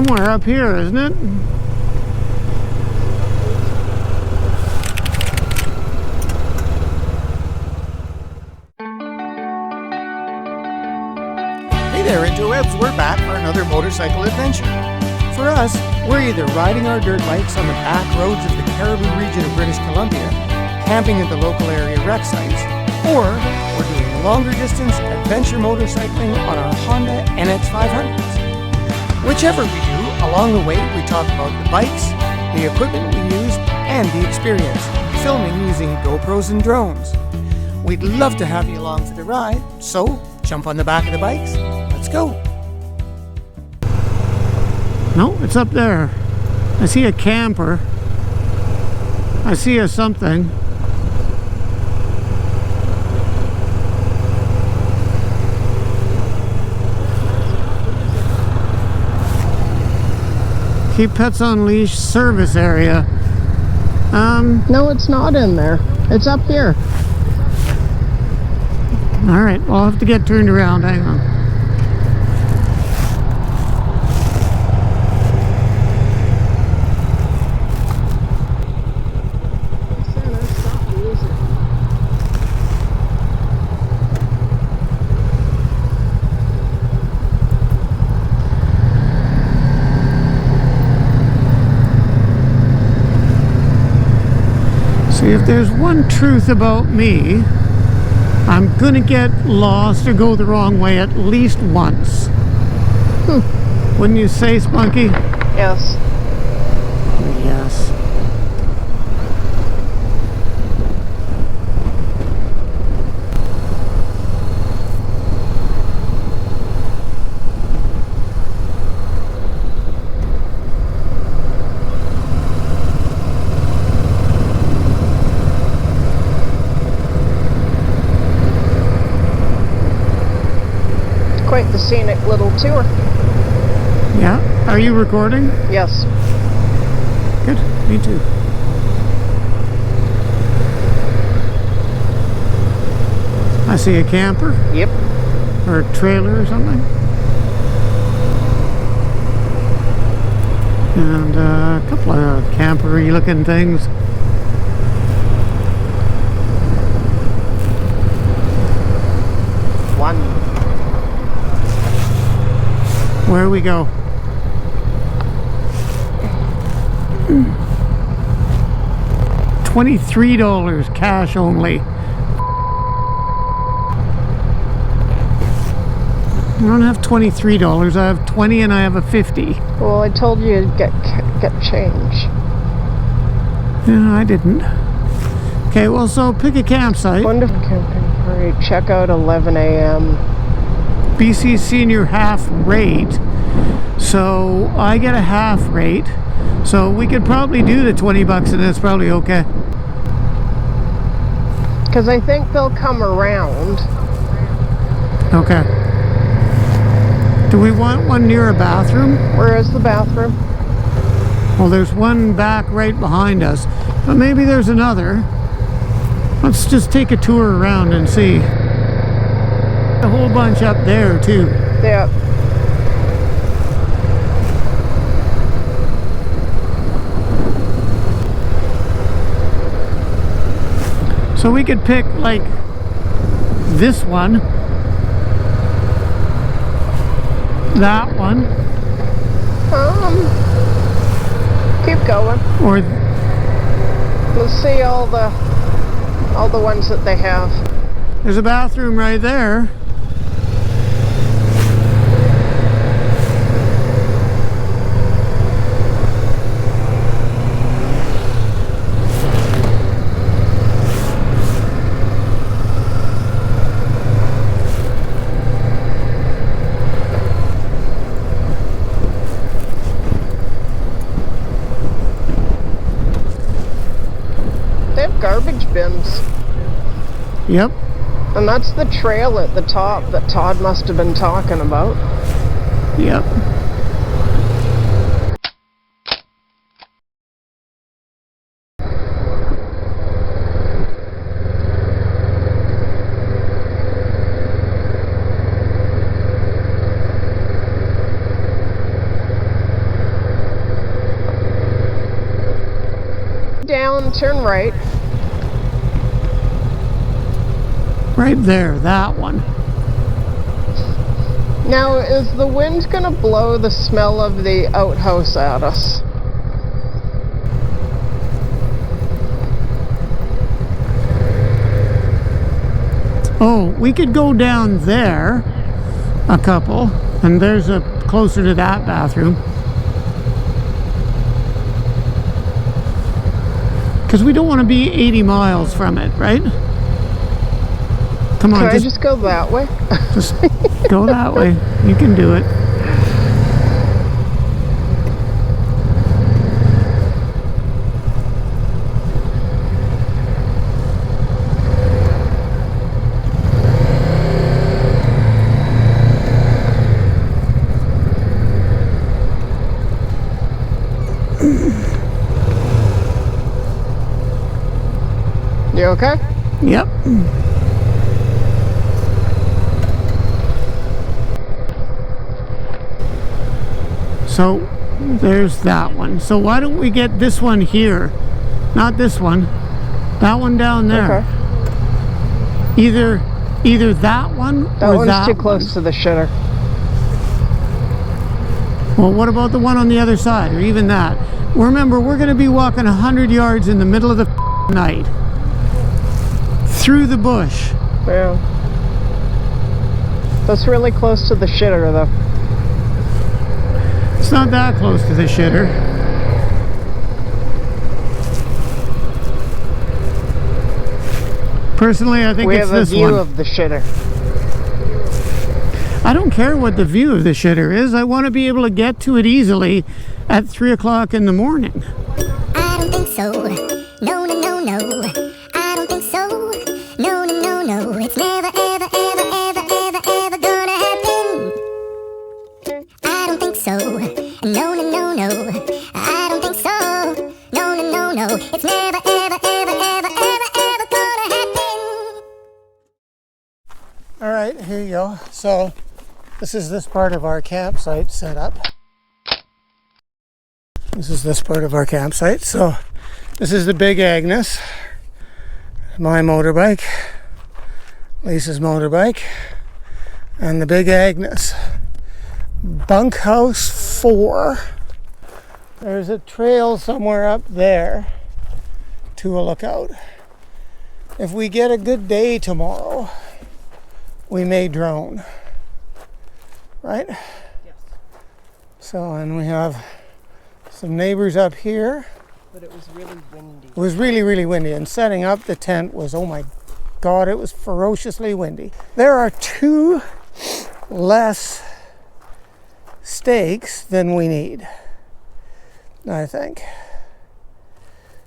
somewhere up here, isn't it? Hey there, interwebs, we're back for another motorcycle adventure. For us, we're either riding our dirt bikes on the back roads of the Cariboo region of British Columbia, camping at the local area rec sites, or we're doing longer distance adventure motorcycling on our Honda NX500s. Whichever we do, along the way we talk about the bikes, the equipment we use, and the experience, filming using GoPros and drones. We'd love to have you along for the ride, so jump on the back of the bikes. Let's go. No, it's up there. I see a camper. I see a something. Keep Pets on Leash service area. No, it's not in there. It's up here. All right, well, I'll have to get turned around. Hang on. See, if there's one truth about me, I'm gonna get lost or go the wrong way at least once. Wouldn't you say, Spunky? Yes. Yes. Quite the scenic little tour. Yeah? Are you recording? Yes. Good. Me too. I see a camper. Yep. Or a trailer or something. And a couple of campery looking things. Where we go? $23 cash only. I don't have $23. I have 20 and I have a 50. Well, I told you to get change. No, I didn't. Okay, well, so pick a campsite. Wonderful camping parade. Check out 11 a.m. BC senior half rate, so I get a half rate, so we could probably do the 20 bucks and it's probably okay. Because I think they'll come around. Okay. Do we want one near a bathroom? Where is the bathroom? Well, there's one back right behind us, but maybe there's another. Let's just take a tour around and see. A whole bunch up there too. Yeah. So we could pick like this one, that one, Keep going. or Let's see all the ones that they have. there's a bathroom right there. They have garbage bins. Yep. And that's the trail at the top that Todd must have been talking about. Yep. down, turn right. Right there, that one. Now, is the wind gonna blow the smell of the outhouse at us? Oh, we could go down there a couple, and there's a closer to that bathroom. Because we don't want to be 80 miles from it, right? Come on, Can I just go that way? just go that way. You can do it. You okay? Yep. So there's that one. So why don't we get this one here? Not this one. That one down there. Okay. Either that one That or one's that too close one. to the shitter. Well, what about the one on the other side, or even that? Remember, we're going to be walking 100 yards in the middle of the night. Through the bush. Yeah. That's really close to the shitter, though. It's not that close to the shitter. Personally, I think We it's have a this view one. of the shitter. I don't care what the view of the shitter is. I want to be able to get to it easily at 3 o'clock in the morning. I don't think so. No, no, no, no. I don't think so. No, no, no, no. It's never, ever, ever, ever, ever, ever gonna happen. I don't think so. No, no, no, no. I don't think so. No, no, no, no. It's never, ever, ever, ever, ever, ever gonna happen. All right, here you go. So this is this part of our campsite set up. This is this part of our campsite. So this is the Big Agnes, my motorbike, Lisa's motorbike, and the Big Agnes. Bunkhouse 4. There's a trail somewhere up there to a lookout. If we get a good day tomorrow, we may drone. Right? Yes. So, and we have some neighbors up here. But it was really windy. It was really, really windy, and setting up the tent was, oh my God, it was ferociously windy. There are 2 less stakes than we need, I think.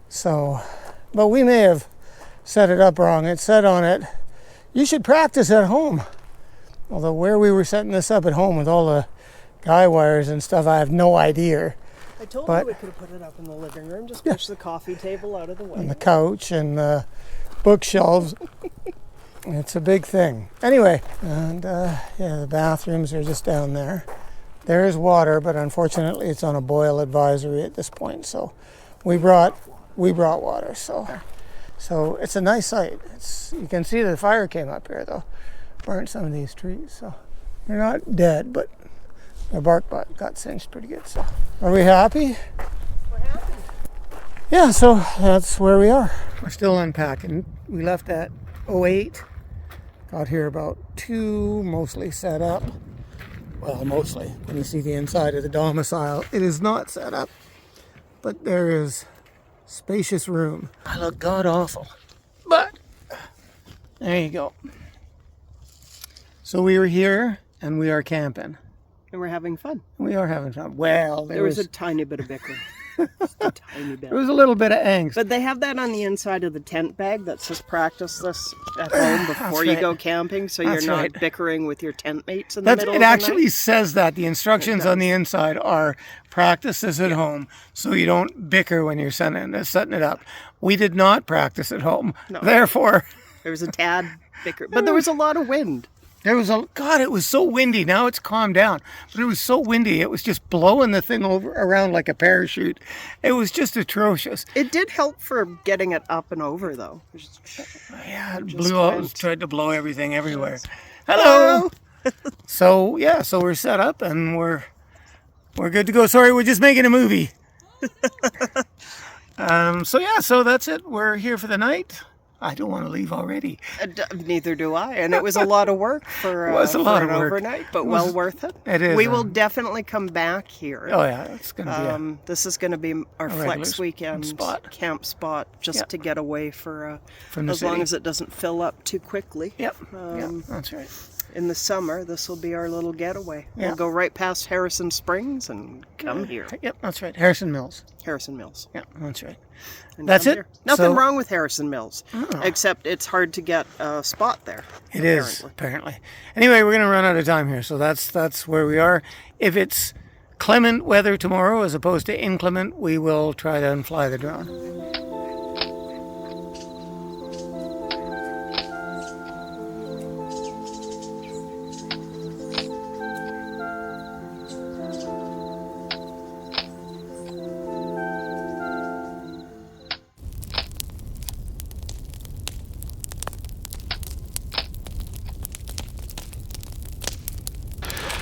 So, but we may have set it up wrong. It said on it, you should practice at home. Although where we were setting this up at home with all the guy wires and stuff, I have no idea. I told But- you we could have put it up in the living room. Just push the coffee table out of the way. And the couch and the bookshelves. It's a big thing. Anyway, and yeah, the bathrooms are just down there. There is water, but unfortunately it's on a boil advisory at this point. So we brought water. So it's a nice site. You can see the fire came up here though. Burnt some of these trees. So they're not dead, but the bark got singed pretty good. So are we happy? We're happy. Yeah, so that's where we are. We're still unpacking. We left at 08. Got here about 2, mostly set up. Well, mostly. When you see the inside of the domicile, it is not set up. But there is spacious room. I look god awful. But there you go. So we were here and we are camping. And we're having fun. We are having fun. Well, There was a tiny bit of bickering. Just a tiny bit. there was a little bit of angst. But they have that on the inside of the tent bag that says practice this at home before you right. go camping, so That's you're not right. bickering with your tent mates in the That's, middle it of the actually night. says that. The instructions on the inside are practice this at home so you don't bicker when you're setting it up. We did not practice at home. No. Therefore, There was a tad bicker, but there was a lot of wind. There was God, it was so windy. Now it's calmed down, but it was so windy. It was just blowing the thing around like a parachute. It was just atrocious. It did help for getting it up and over, though. Yeah, it blew out, tried to blow everything everywhere. Hello. So yeah, so we're set up and we're good to go. Sorry, we're just making a movie. So yeah, so that's it. We're here for the night. I don't want to leave already. Neither do I. And it was a lot of work for, it was a lot of work. Overnight, but well worth it. It is. We will definitely come back here. Oh yeah, it's going to be this is going to be our flex weekend camp spot, just to get away for from the as city. long as it doesn't fill up too quickly. Yep. Yep, that's right. In the summer, this will be our little getaway. Yeah. We'll go right past Harrison Springs and come here. Yep, that's right. Harrison Mills. Harrison Mills. Yeah, that's right. And that's it. Here. Nothing wrong with Harrison Mills, except it's hard to get a spot there. It is, apparently. Anyway, we're going to run out of time here, so that's where we are. If it's clement weather tomorrow as opposed to inclement, we will try to fly the drone.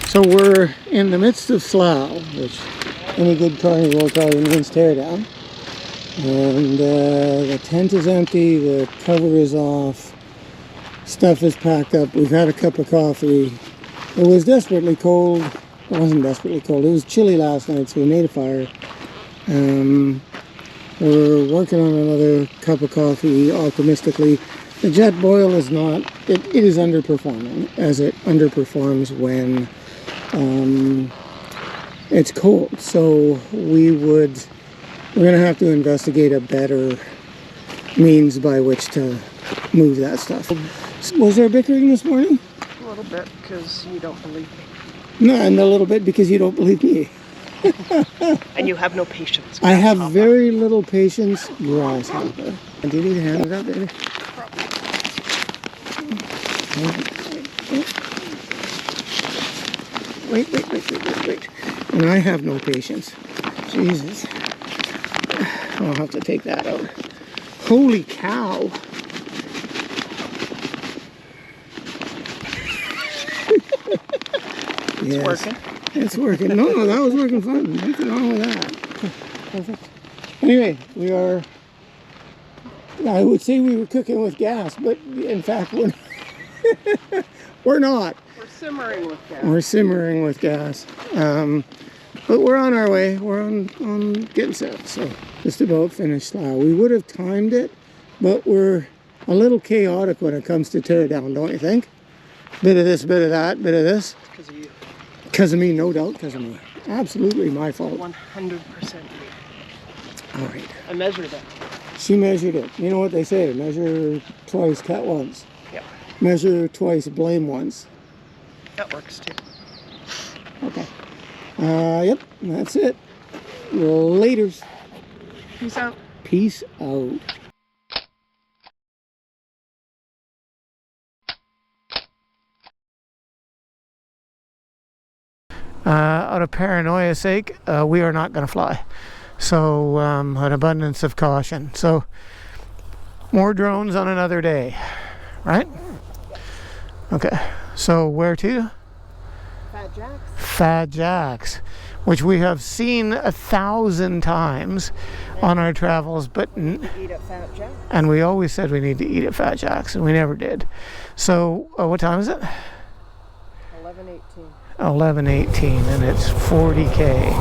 So we're in the midst of Slough, which any good carnival probably means teardown. And the tent is empty, the cover is off, stuff is packed up. We've had a cup of coffee. It was desperately cold. It wasn't desperately cold. It was chilly last night, so we made a fire. We're working on another cup of coffee optimistically. The jet boil is not, it is underperforming, as it underperforms when it's cold. So we're going to have to investigate a better means by which to move that stuff. Was there bickering this morning? A little bit, because you don't believe me. No, and a little bit because you don't believe me. And you have no patience. I have very little patience, grasshopper. Do you need to hand it up, baby? Wait. And I have no patience. Jesus. I'll have to take that out. Holy cow. It's working. It's working. No, that was working fine. Nothing wrong with that. Perfect. Anyway, we are, I would say we were cooking with gas, but in fact we're not. We're simmering with gas. We're simmering with gas. But we're on our way. We're on getting set. So just about finished Slough. We would have timed it, but we're a little chaotic when it comes to tear down, don't you think? Bit of this, bit of that, bit of this. Because of you. Because of me, no doubt because of me. Absolutely my fault. 100% me. All right. I measured it. She measured it. You know what they say, measure twice, cut once. Yep. Measure twice, blame once. That works too. Okay. Yep, that's it. Laters. Peace out. Peace out. Out of paranoia's sake, we are not going to fly. So, an abundance of caution. So, more drones on another day, right? Okay. So, where to? Fat Jacks. Fat Jacks, which we have seen 1,000 times on our travels, but Eat at Fat Jacks. and we always said we need to eat at Fat Jacks, and we never did. So, what time is it? 11:18. 11:18, and it's 40K.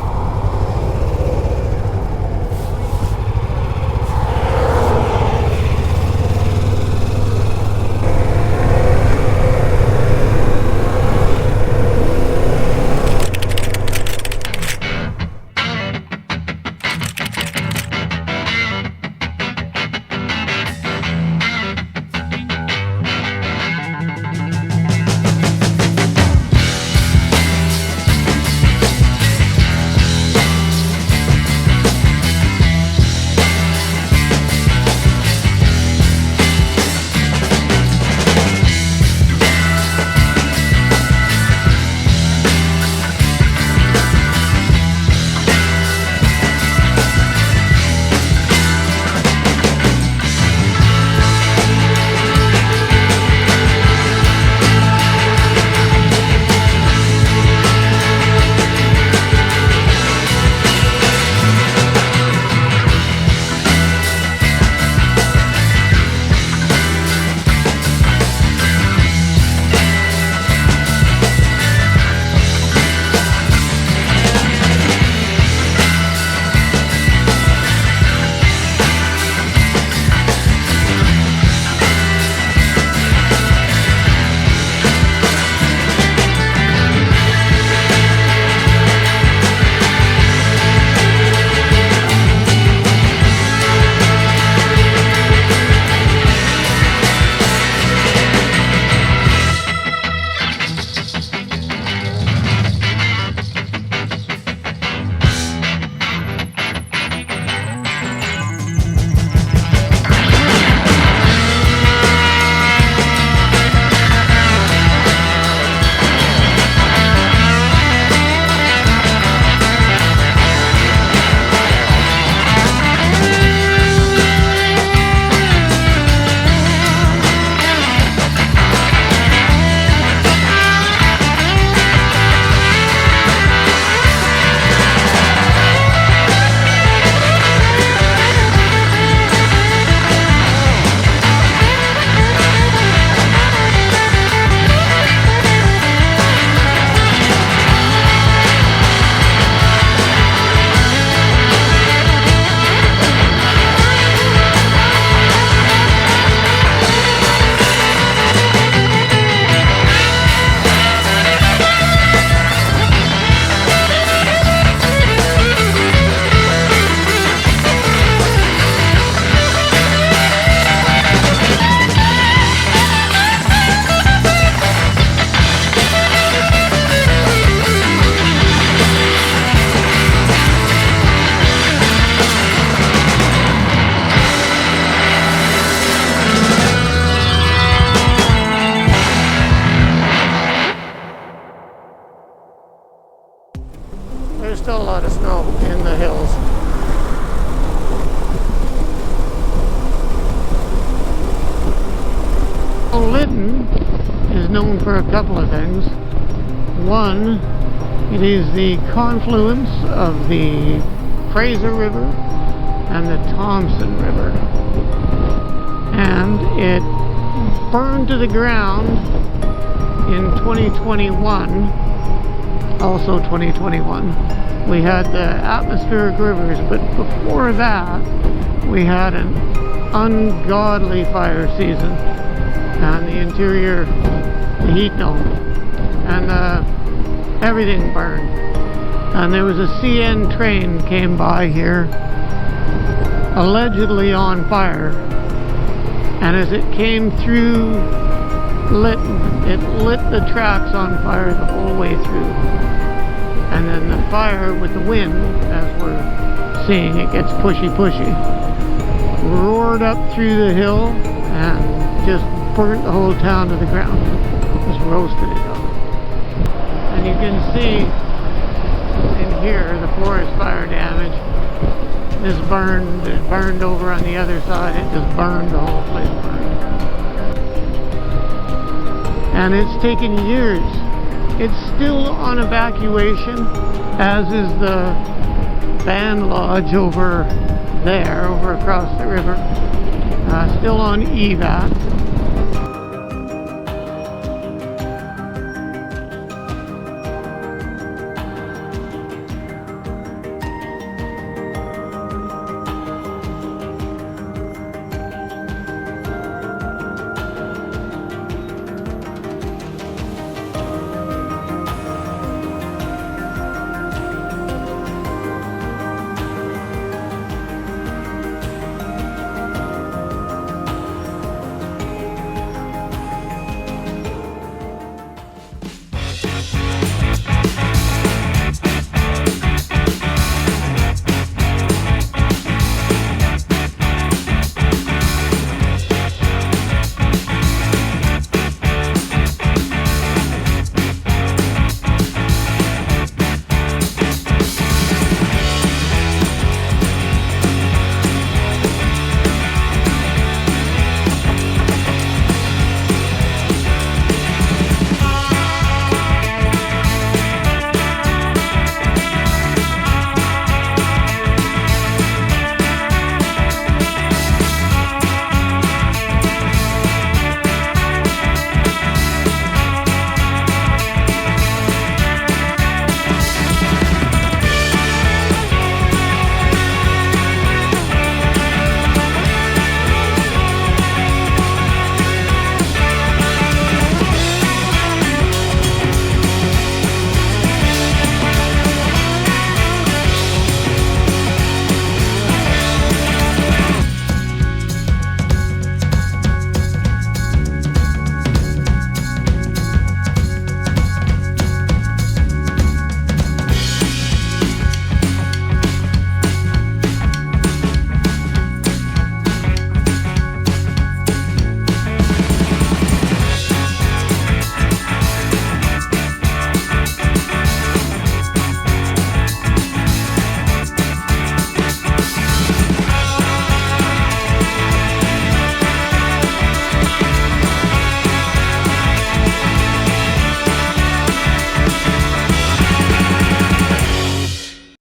One, it is the confluence of the Fraser River and the Thompson River. And it burned to the ground in 2021, also 2021. We had the atmospheric rivers, but before that we had an ungodly fire season, and the interior, the heat dome, and everything burned. And there was a CN train came by here, allegedly on fire, and as it came through, it lit the tracks on fire the whole way through. And then the fire with the wind, as we're seeing, it gets pushy, roared up through the hill and just burnt the whole town to the ground. Just roasted it up. And you can see in here the forest fire damage. This burned, it burned over on the other side. It just burned, the whole place burned. And it's taken years. It's still on evacuation, as is the band lodge over there, over across the river. Still on evac.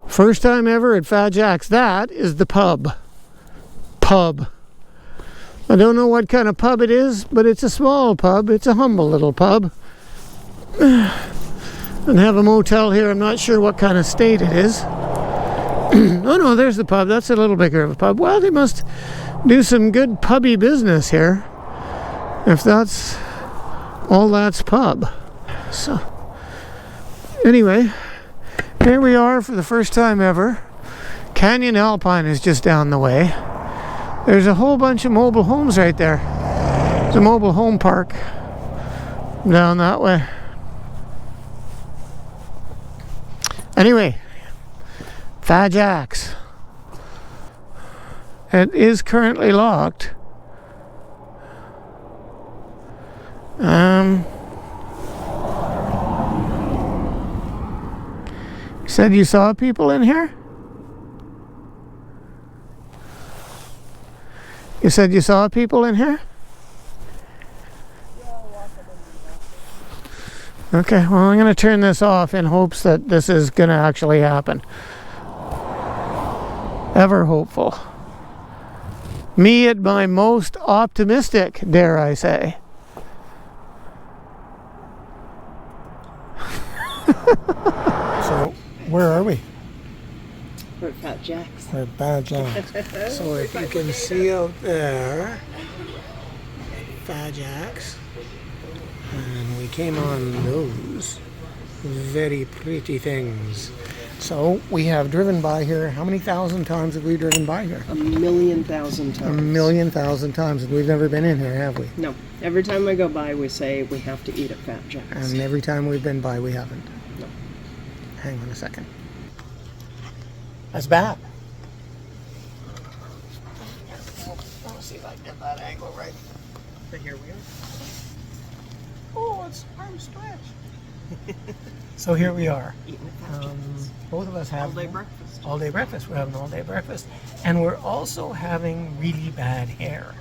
First time ever at Fat Jack's. That is the pub. I don't know what kind of pub it is, but it's a small pub. It's a humble little pub. And have a motel here. I'm not sure what kind of state it is. Oh no, there's the pub. That's a little bigger of a pub. Well, they must do some good pubby business here, if that's all that's pub. So anyway, here we are for the first time ever. Canyon Alpine is just down the way. There's a whole bunch of mobile homes right there. There's a mobile home park down that way. Anyway, Fat Jack's. It is currently locked. You said you saw people in here? You said you saw people in here? Okay, well, I'm going to turn this off in hopes that this is going to actually happen. Ever hopeful. Me at my most optimistic, dare I say. So, where are we? We're at Fat Jack's. We're at Bad Jack's. So if you can see out there, Fat Jack's. And we came on those very pretty things. So we have driven by here. How many thousand times have we driven by here? 1,000,000 times. 1,000,000 times, and we've never been in here, have we? No. Every time we go by, we say we have to eat at Fat Jack's. And every time we've been by, we haven't. No. Hang on a second. That's bad. Let's see if I can get that angle right. But here we are. Oh, it's arm stretch. So here we are. Eating at Fat Jack's. Both of us have All-day breakfast. All-day breakfast. We're having all-day breakfast. And we're also having really bad hair.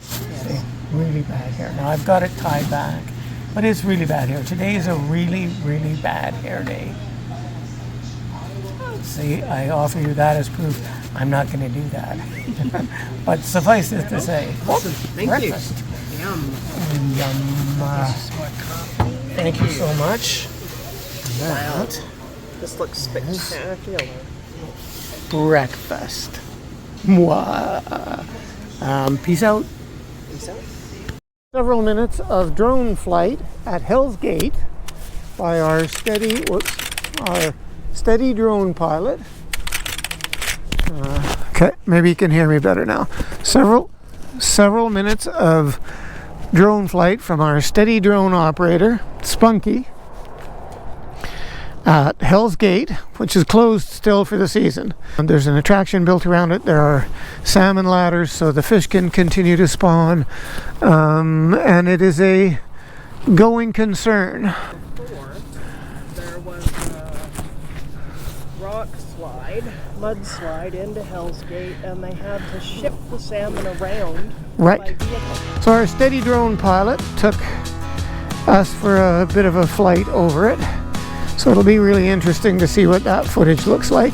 Yes. See, really bad hair. Now I've got it tied back, but it's really bad hair. Today is a really, really bad hair day. See, I offer you that as proof. I'm not going to do that. But suffice it to say, Thank breakfast. you. Yum. Yum. Thank you so much. Wow. That This looks spectacular. breakfast. Mwah. Peace out. Peace out. Several minutes of drone flight at Hell's Gate by our steady drone pilot. Okay, maybe you can hear me better now. Several minutes of drone flight from our steady drone operator, Spunky, at Hell's Gate, which is closed still for the season. And there's an attraction built around it. There are salmon ladders so the fish can continue to spawn. And it is a going concern. Before, there was a rock slide, mud slide into Hell's Gate, and they had to ship the salmon around Right. by vehicle. So our steady drone pilot took us for a bit of a flight over it. So it'll be really interesting to see what that footage looks like.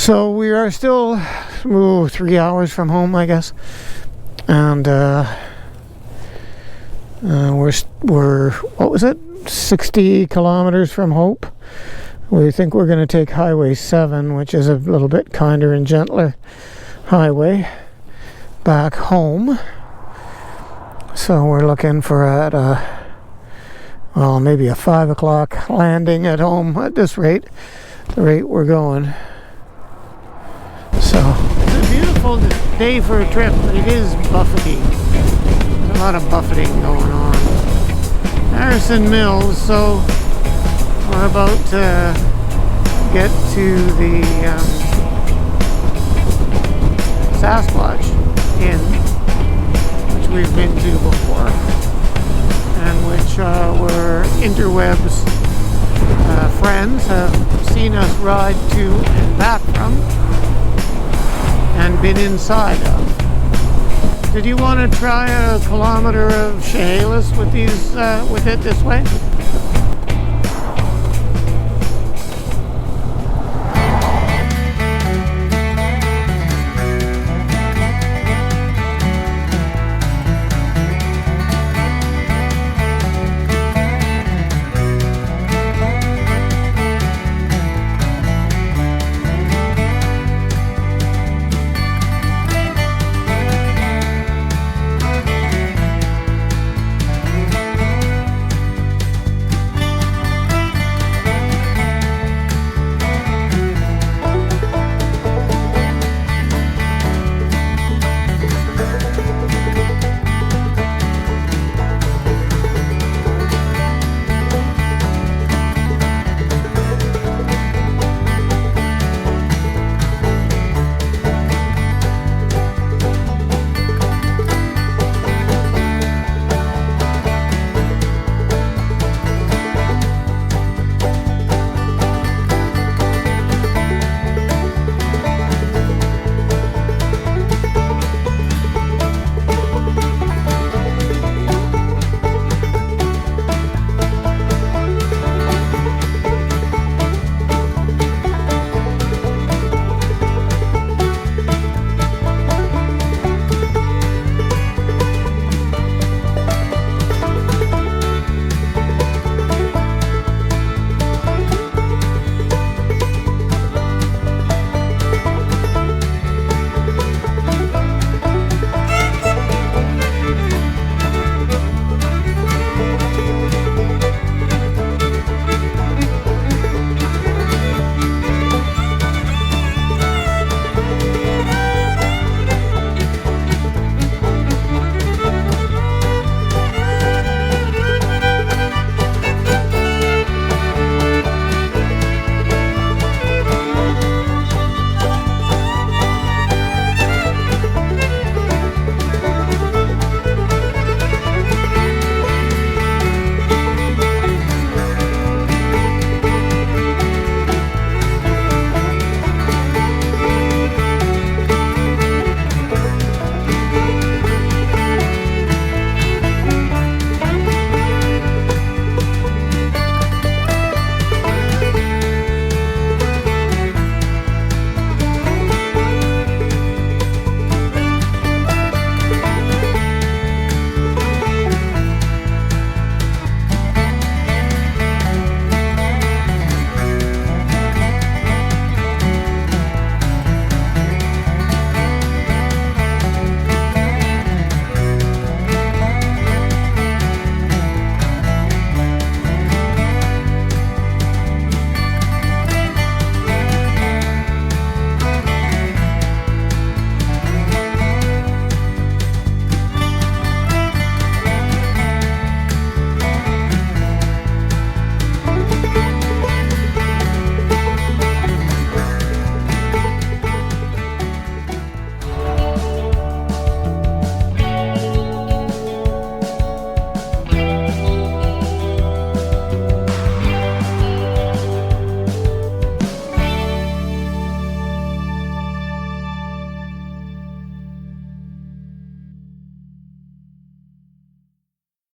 So we are still 3 hours from home, I guess, and we're what was it, 60 kilometers from Hope. We think we're going to take Highway 7, which is a little bit kinder and gentler highway, back home. So we're looking for well, maybe a 5 o'clock landing at home at this rate, the rate we're going. So it's a beautiful day for a trip, but it is buffeting. There's a lot of buffeting going on. Harrison Mills, so we're about to get to the Sasquatch Inn, which we've been to before, and which our interwebs friends have seen us ride to and back from, and been inside of. Did you want to try a kilometer of Skihist with these with it this way?